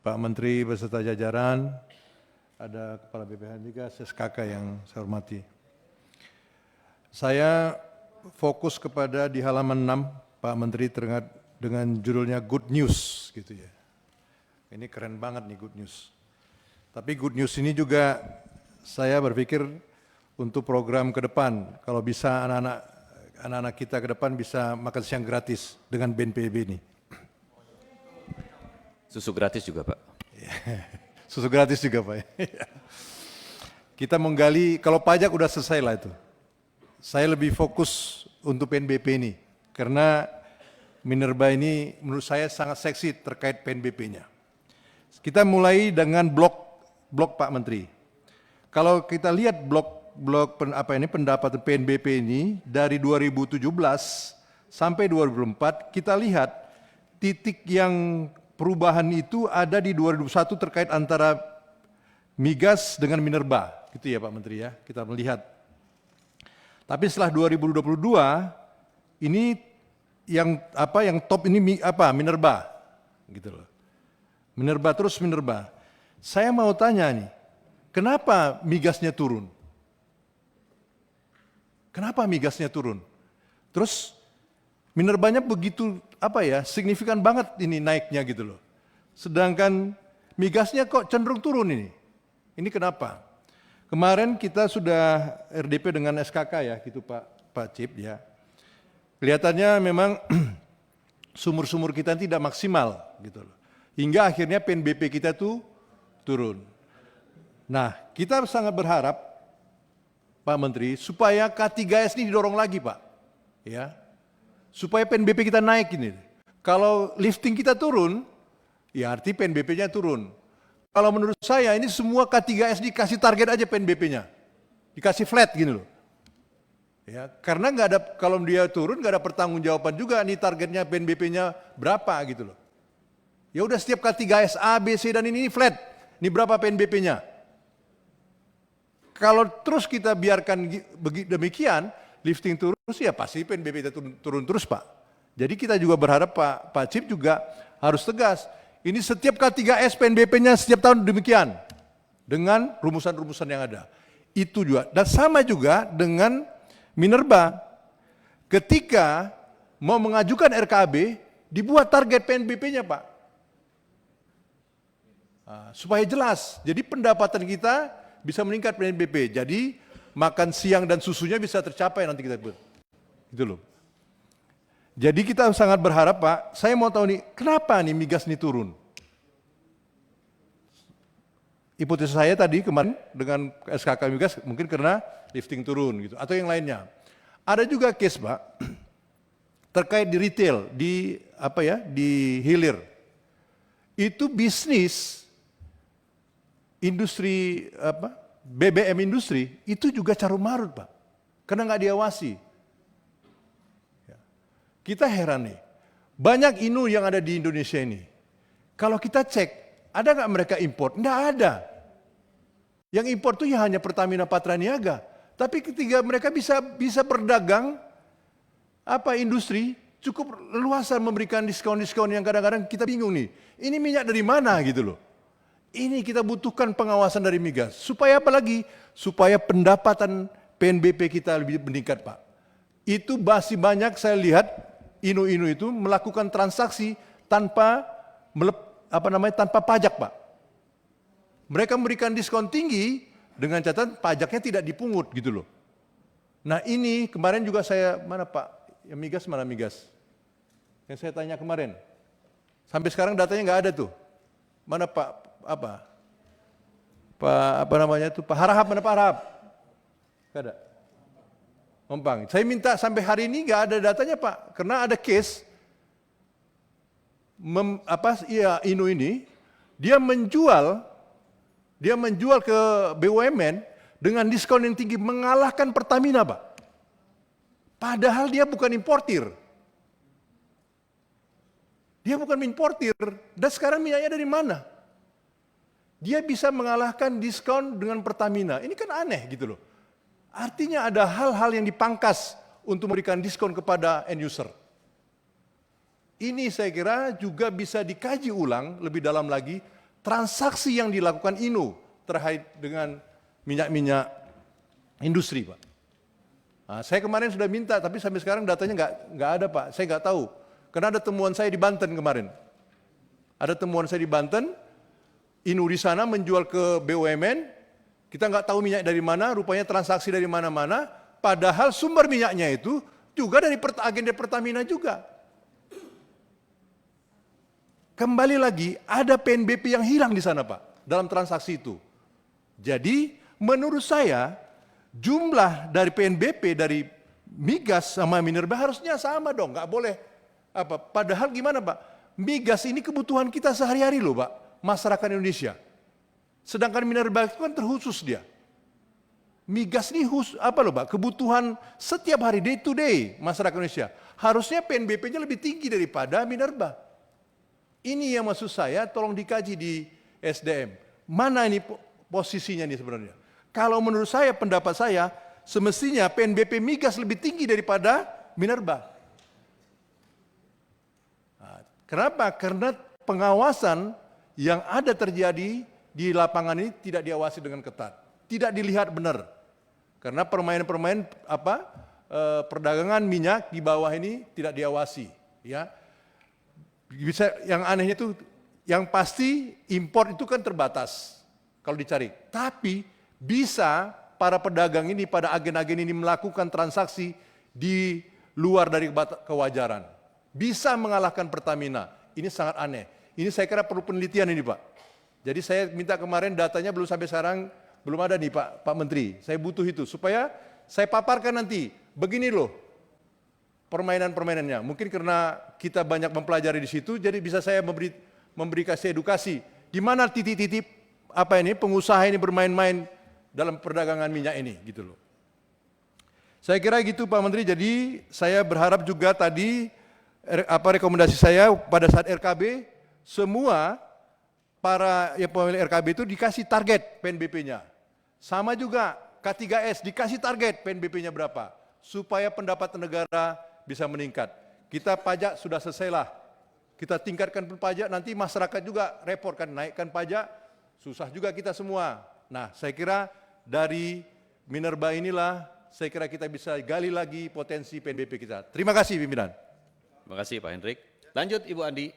Pak Menteri beserta jajaran, ada Kepala BPH juga, SKK yang saya hormati. Saya fokus kepada di halaman 6, Pak Menteri, terkait dengan judulnya Good News, gitu ya. Ini keren banget nih Good News. Tapi Good News ini juga saya berpikir untuk program ke depan, kalau bisa anak-anak kita ke depan bisa makan siang gratis dengan BNPB ini. Susu gratis juga, Pak. Susu gratis juga, Pak. Kita menggali, kalau pajak udah selesai lah itu. Saya lebih fokus untuk PNBP ini, karena Minerba ini menurut saya sangat seksi terkait PNBP-nya. Kita mulai dengan blok Pak Menteri. Kalau kita lihat blok pendapatan PNBP ini dari 2017 sampai 2024, kita lihat titik yang perubahan itu ada di 2021 terkait antara migas dengan Minerba, gitu ya Pak Menteri ya, kita melihat. Tapi setelah 2022 ini yang top ini Minerba, gitu loh. Minerba terus Minerba. Saya mau tanya nih, kenapa migasnya turun? Kenapa migasnya turun? Terus Minerbanya begitu signifikan banget ini naiknya gitu loh. Sedangkan migasnya kok cenderung turun ini. Ini kenapa? Kemarin kita sudah RDP dengan SKK ya, gitu Pak Cip ya. Kelihatannya memang sumur-sumur kita tidak maksimal gitu loh. Hingga akhirnya PNBP kita tuh turun. Nah, kita sangat berharap Pak Menteri supaya K3S ini didorong lagi, Pak. Ya. Supaya PNBP kita naik ini. Kalau lifting kita turun, ya arti PNBP-nya turun. Kalau menurut saya ini semua K3S dikasih target aja PNBP-nya. Dikasih flat gini loh. Ya, karena nggak ada, kalau dia turun nggak ada pertanggungjawaban juga nih targetnya PNBP-nya berapa gitu loh. Ya udah setiap K3S A, B, C dan ini flat. Ini berapa PNBP-nya? Kalau terus kita biarkan demikian, lifting turun, ya pasti PNBP kita turun terus Pak. Jadi kita juga berharap Pak Cip juga harus tegas. Ini setiap K3S PNBP-nya setiap tahun demikian. Dengan rumusan-rumusan yang ada. Itu juga. Dan sama juga dengan Minerba. Ketika mau mengajukan RKB, dibuat target PNBP-nya Pak. Supaya jelas. Jadi pendapatan kita bisa meningkat PNBP. Jadi makan siang dan susunya bisa tercapai nanti kita buat. Gitu loh. Jadi kita sangat berharap Pak, saya mau tahu nih, kenapa nih migas ini turun? Hipotesa saya tadi kemarin dengan SKK migas mungkin karena lifting turun gitu, atau yang lainnya. Ada juga case Pak, terkait di retail, di hilir. Itu bisnis industri BBM industri itu juga carut marut Pak, karena nggak diawasi. Ya. Kita heran nih, banyak INU yang ada di Indonesia ini. Kalau kita cek, ada nggak mereka import? Nggak ada. Yang import itu ya hanya Pertamina Patraniaga. Tapi ketika mereka bisa berdagang, industri cukup leluasa memberikan diskon-diskon yang kadang-kadang kita bingung nih. Ini minyak dari mana gitu loh. Ini kita butuhkan pengawasan dari migas. Supaya apa lagi? Supaya pendapatan PNBP kita lebih meningkat, Pak. Itu masih banyak saya lihat INU itu melakukan transaksi tanpa tanpa pajak, Pak. Mereka memberikan diskon tinggi dengan catatan pajaknya tidak dipungut gitu loh. Nah, ini kemarin juga saya mana Pak? Yang migas mana migas? Yang saya tanya kemarin. Sampai sekarang datanya nggak ada tuh. Mana Pak Pak Harahap, mana Pak Harahap? Nggak ada. Ompang. Saya minta sampai hari ini nggak ada datanya Pak, karena ada case INU ini dia menjual ke BUMN dengan diskon yang tinggi, mengalahkan Pertamina Pak. Padahal dia bukan importir. Dia bukan importir, dan sekarang minyaknya dari mana? Dia bisa mengalahkan diskon dengan Pertamina. Ini kan aneh gitu loh. Artinya ada hal-hal yang dipangkas untuk memberikan diskon kepada end user. Ini saya kira juga bisa dikaji ulang lebih dalam lagi transaksi yang dilakukan INO terkait dengan minyak-minyak industri, Pak. Nah, saya kemarin sudah minta, tapi sampai sekarang datanya nggak ada, Pak. Saya nggak tahu. Karena ada temuan saya di Banten kemarin. Ada temuan saya di Banten, INO di sana menjual ke BUMN, kita nggak tahu minyak dari mana, rupanya transaksi dari mana-mana, padahal sumber minyaknya itu juga dari agenda Pertamina juga. Kembali lagi, ada PNBP yang hilang di sana, Pak, dalam transaksi itu. Jadi, menurut saya, jumlah dari PNBP, dari migas sama minerba harusnya sama dong, nggak boleh. Padahal gimana, Pak? Migas ini kebutuhan kita sehari-hari loh, Pak, masyarakat Indonesia. Sedangkan minerba itu kan terkhusus dia. Migas ini Pak? Kebutuhan setiap hari, day to day masyarakat Indonesia. Harusnya PNBP-nya lebih tinggi daripada minerba. Ini yang maksud saya, tolong dikaji di SDM. Mana ini posisinya nih sebenarnya? Kalau menurut saya, pendapat saya, semestinya PNBP migas lebih tinggi daripada minerba. Nah, kenapa? Karena pengawasan yang ada terjadi di lapangan ini tidak diawasi dengan ketat, tidak dilihat benar. Karena permainan-permainan perdagangan minyak di bawah ini tidak diawasi, ya. Bisa yang anehnya itu, yang pasti impor itu kan terbatas kalau dicari. Tapi bisa para pedagang ini, pada agen-agen ini melakukan transaksi di luar dari kewajaran. Bisa mengalahkan Pertamina. Ini sangat aneh. Ini saya kira perlu penelitian ini, Pak. Jadi saya minta kemarin datanya belum sampai sekarang belum ada nih, Pak Menteri. Saya butuh itu supaya saya paparkan nanti. Begini loh permainan-permainannya. Mungkin karena kita banyak mempelajari di situ, jadi bisa saya memberi kasih edukasi. Di mana titik-titik pengusaha ini bermain-main dalam perdagangan minyak ini, gitu loh. Saya kira gitu, Pak Menteri. Jadi saya berharap juga tadi rekomendasi saya pada saat RKB, semua para pemilik RKB itu dikasih target PNBP-nya. Sama juga K3S dikasih target PNBP-nya berapa, supaya pendapatan negara bisa meningkat. Kita pajak sudah selesailah. Kita tingkatkan pajak, nanti masyarakat juga repot kan, naikkan pajak, susah juga kita semua. Nah, saya kira dari minerba inilah, saya kira kita bisa gali lagi potensi PNBP kita. Terima kasih pimpinan. Terima kasih Pak Hendrik. Lanjut Ibu Andi.